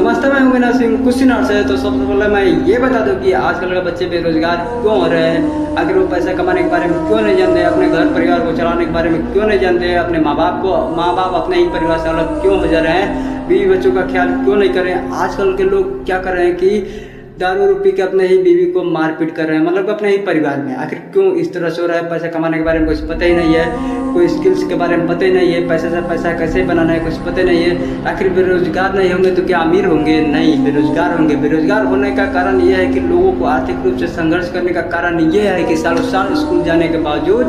नमस्ते, मैं उमेश सिंह कुशीनगर से। तो सबसे पहले मैं ये बता दूं कि आजकल के बच्चे बेरोजगार क्यों हो रहे हैं। आखिर वो पैसा कमाने के बारे में क्यों नहीं जानते, अपने घर परिवार को चलाने के बारे में क्यों नहीं जानते, अपने माँ बाप अपने ही परिवार से अलग क्यों हो जा रहे हैं, बीवी बच्चों का ख्याल क्यों नहीं कर रहे हैं। आजकल के लोग क्या कर रहे हैं कि दारू पी के अपने ही बीवी को मारपीट कर रहे हैं, मतलब अपने ही परिवार में। आखिर क्यों इस तरह से हो रहा है। पैसा कमाने के बारे में कुछ पता ही नहीं है, कोई स्किल्स के बारे में पता ही नहीं है, पैसे से पैसा कैसे बनाना है कुछ पता ही नहीं है। आखिर बेरोजगार नहीं होंगे तो क्या अमीर होंगे? नहीं, बेरोजगार होंगे। बेरोजगार होने का कारण यह है कि लोगों को आर्थिक रूप से संघर्ष करने का कारण यह है कि सालों साल स्कूल जाने के बावजूद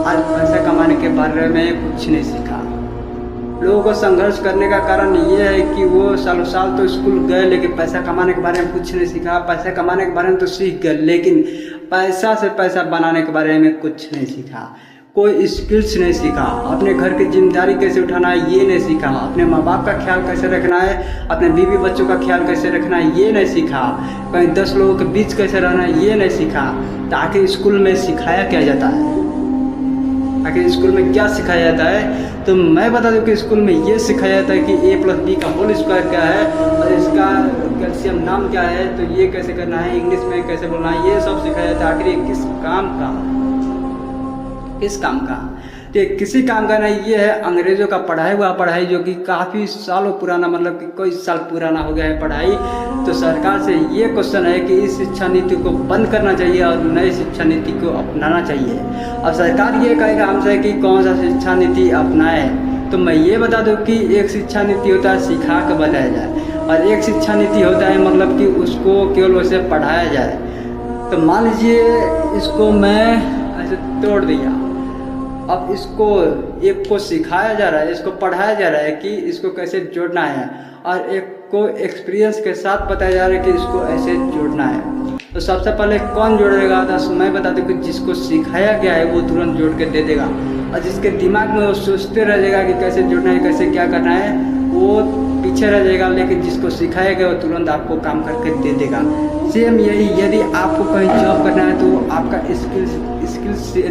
आज पैसा कमाने के बारे में कुछ नहीं सीखा। लोगों को संघर्ष करने का कारण ये है कि वो सालों साल तो स्कूल गए लेकिन पैसा कमाने के बारे में कुछ नहीं सीखा। पैसा कमाने के बारे में तो सीख गए लेकिन पैसा से पैसा बनाने के बारे में कुछ नहीं सीखा। कोई स्किल्स नहीं सीखा। अपने घर की जिम्मेदारी कैसे उठाना है ये नहीं सीखा। अपने माँ बाप का ख्याल कैसे रखना है, अपने बीवी बच्चों का ख्याल कैसे रखना है ये नहीं सीखा। कहीं 10 लोगों के बीच कैसे रहना है ये नहीं सीखा। तो आखिर स्कूल में सिखाया क्या जाता है? आखिर स्कूल में क्या सिखाया जाता है? तो मैं बता दूं कि स्कूल में ये सिखाया जाता है कि a+b का होल स्क्वायर क्या है और इसका कैल्शियम नाम क्या है, तो ये कैसे करना है, इंग्लिश में कैसे बोलना है, ये सब सिखाया जाता है। आखिर ये किस काम का? तो किसी काम का नहीं, ये है अंग्रेजों का पढ़ाई हुआ पढ़ाई, जो कि काफ़ी सालों पुराना, मतलब कि कई साल पुराना हो गया है पढ़ाई। तो सरकार से ये क्वेश्चन है कि इस शिक्षा नीति को बंद करना चाहिए और नई शिक्षा नीति को अपनाना चाहिए। अब सरकार ये कहेगा हमसे कि कौन सा शिक्षा नीति अपनाए, तो मैं ये बता दूं कि एक शिक्षा नीति होता है सिखा के बताया जाए और एक शिक्षा नीति होता है मतलब कि उसको केवल वैसे पढ़ाया जाए। तो मान लीजिए इसको मैं ऐसे तोड़ दिया, अब इसको एक को सिखाया जा रहा है, इसको पढ़ाया जा रहा है कि इसको कैसे जोड़ना है और एक को एक्सपीरियंस के साथ बताया जा रहा है कि इसको ऐसे जोड़ना है। तो सबसे पहले कौन जोड़ेगा? तो मैं बता दूं कि जिसको सिखाया गया है वो तुरंत जोड़ के दे देगा और जिसके दिमाग में वो सोचते रह जाएगा कि कैसे जोड़ना है कैसे क्या करना है वो पीछे रह जाएगा। लेकिन जिसको सिखाया गया वो तुरंत आपको काम करके दे देगा। सेम यही, यदि आपको कहीं जॉब करना है तो आपका स्किल्स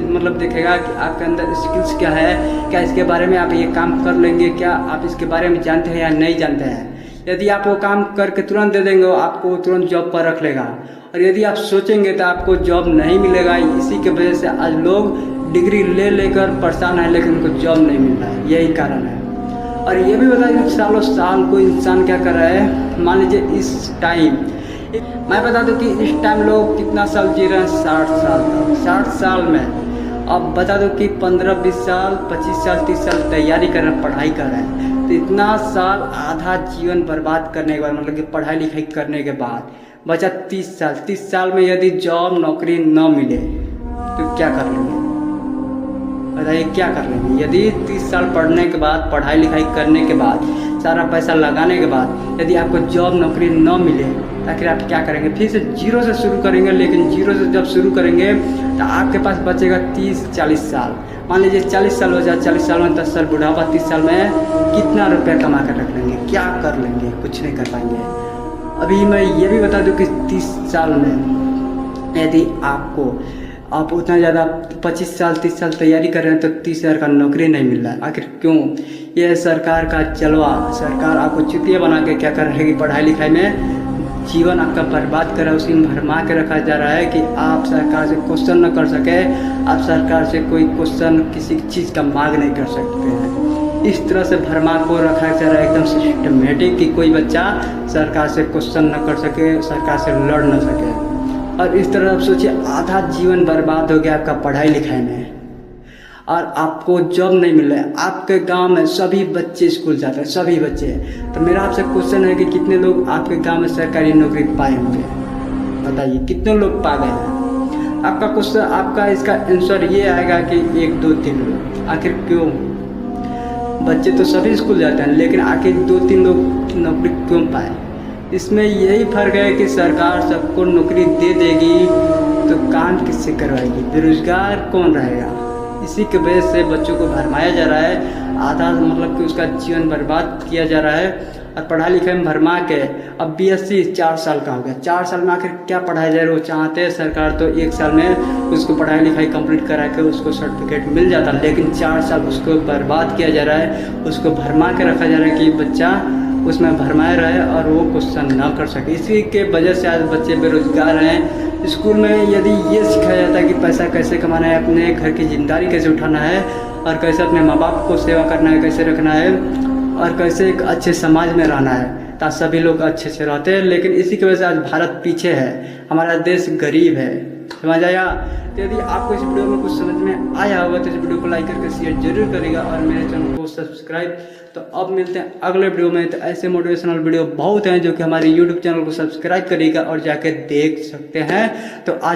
मतलब देखेगा कि आपके अंदर स्किल्स क्या है, क्या इसके बारे में आप ये काम कर लेंगे, क्या आप इसके बारे में जानते हैं या नहीं जानते हैं। यदि आप वो काम करके तुरंत दे देंगे आपको तुरंत जॉब पर रख लेगा और यदि आप सोचेंगे तो आपको जॉब नहीं मिलेगा। इसी के वजह से आज लोग डिग्री ले लेकर परेशान है लेकिन उनको जॉब नहीं मिल रहा है, यही कारण है। और ये भी बता दें सालों साल कोई इंसान क्या कर रहा है। मान लीजिए इस टाइम मैं बता दूं कि इस टाइम लोग कितना साल जी रहे हैं, 60 साल तक। 60 साल में अब बता दो कि 15-20 साल 25 साल 30 साल तैयारी कर रहे हैं, पढ़ाई कर रहे हैं। तो इतना साल आधा जीवन बर्बाद करने के बाद मतलब कि पढ़ाई लिखाई करने के बाद बचा 30 साल। 30 साल में यदि जॉब नौकरी न मिले तो क्या कर लेंगे? बताइए क्या कर लेंगे? यदि 30 साल पढ़ने के बाद पढ़ाई लिखाई करने के बाद सारा पैसा लगाने के बाद यदि आपको जॉब नौकरी न मिले तो आखिर आप क्या करेंगे? फिर से जीरो से शुरू करेंगे। लेकिन जीरो से जब शुरू करेंगे तो आपके पास बचेगा 30-40 साल। मान लीजिए 40 साल हो जाए, 40 साल में 10 साल बुढ़ापा, 30 साल में कितना रुपया कमा कर रख लेंगे? क्या कर लेंगे? कुछ नहीं कर पाएंगे। अभी मैं ये भी बता दूं कि 30 साल में यदि आप उतना ज़्यादा 25 साल 30 साल तैयारी कर रहे हैं तो 30,000 का नौकरी नहीं मिल रहा है। आखिर क्यों? यह सरकार का चलवा। सरकार आपको चुतिया बना के क्या कर रही है कि पढ़ाई लिखाई में जीवन आपका बर्बाद कर रहा है। उसी में भरमा के रखा जा रहा है कि आप सरकार से क्वेश्चन न कर सके, आप सरकार से कोई क्वेश्चन किसी चीज़ का मांग नहीं कर सकते हैं। इस तरह से भरमा को रखा जा रहा है एकदम सिस्टमेटिक कि कोई बच्चा सरकार से क्वेश्चन न कर सके, सरकार से लड़ न सके। और इस तरह आप सोचिए आधा जीवन बर्बाद हो गया आपका पढ़ाई लिखाई में और आपको जॉब नहीं मिल रहा है। आपके गांव में सभी बच्चे स्कूल जाते हैं, सभी बच्चे। तो मेरा आपसे क्वेश्चन है कि कितने लोग आपके गांव में सरकारी नौकरी पाए होंगे? बताइए कितने लोग पा गए हैं? आपका क्वेश्चन, आपका इसका आंसर ये आएगा कि 1 2 3 लोग। आखिर क्यों? बच्चे तो सभी स्कूल जाते हैं लेकिन आखिर 2-3 लोग नौकरी क्यों पाए? इसमें यही फर्क है कि सरकार सबको नौकरी दे देगी तो काम किससे करवाएगी? बेरोजगार कौन रहेगा? इसी की वजह से बच्चों को भरमाया जा रहा है, आधा मतलब कि उसका जीवन बर्बाद किया जा रहा है और पढ़ाई लिखाई में भरमा के अब BSc 4 साल का हो गया। 4 साल में आखिर क्या पढ़ाया जा रहा है? वो चाहते हैं सरकार तो 1 साल में उसको पढ़ाई लिखाई कंप्लीट करा के उसको सर्टिफिकेट मिल जाता, लेकिन 4 साल उसको बर्बाद किया जा रहा है, उसको भरमा के रखा जा रहा है कि बच्चा उसमें भरमाए रहे और वो क्वेश्चन ना कर सके। इसी के वजह से आज बच्चे बेरोजगार हैं। स्कूल में यदि ये सिखाया जाता है कि पैसा कैसे कमाना है, अपने घर की जिम्मेदारी कैसे उठाना है और कैसे अपने माँ बाप को सेवा करना है, कैसे रखना है और कैसे एक अच्छे समाज में रहना है, ताकि सभी लोग अच्छे से रहते हैं। लेकिन इसी की वजह से आज भारत पीछे है, हमारा देश गरीब है। समझ आया? तो यदि आपको इस वीडियो में कुछ समझ में आया होगा तो इस वीडियो को लाइक करके शेयर जरूर करेगा और मेरे चैनल को सब्सक्राइब। तो अब मिलते हैं अगले वीडियो में। तो ऐसे मोटिवेशनल वीडियो बहुत हैं जो कि हमारे यूट्यूब चैनल को सब्सक्राइब करेगा और जाके देख सकते हैं। तो आज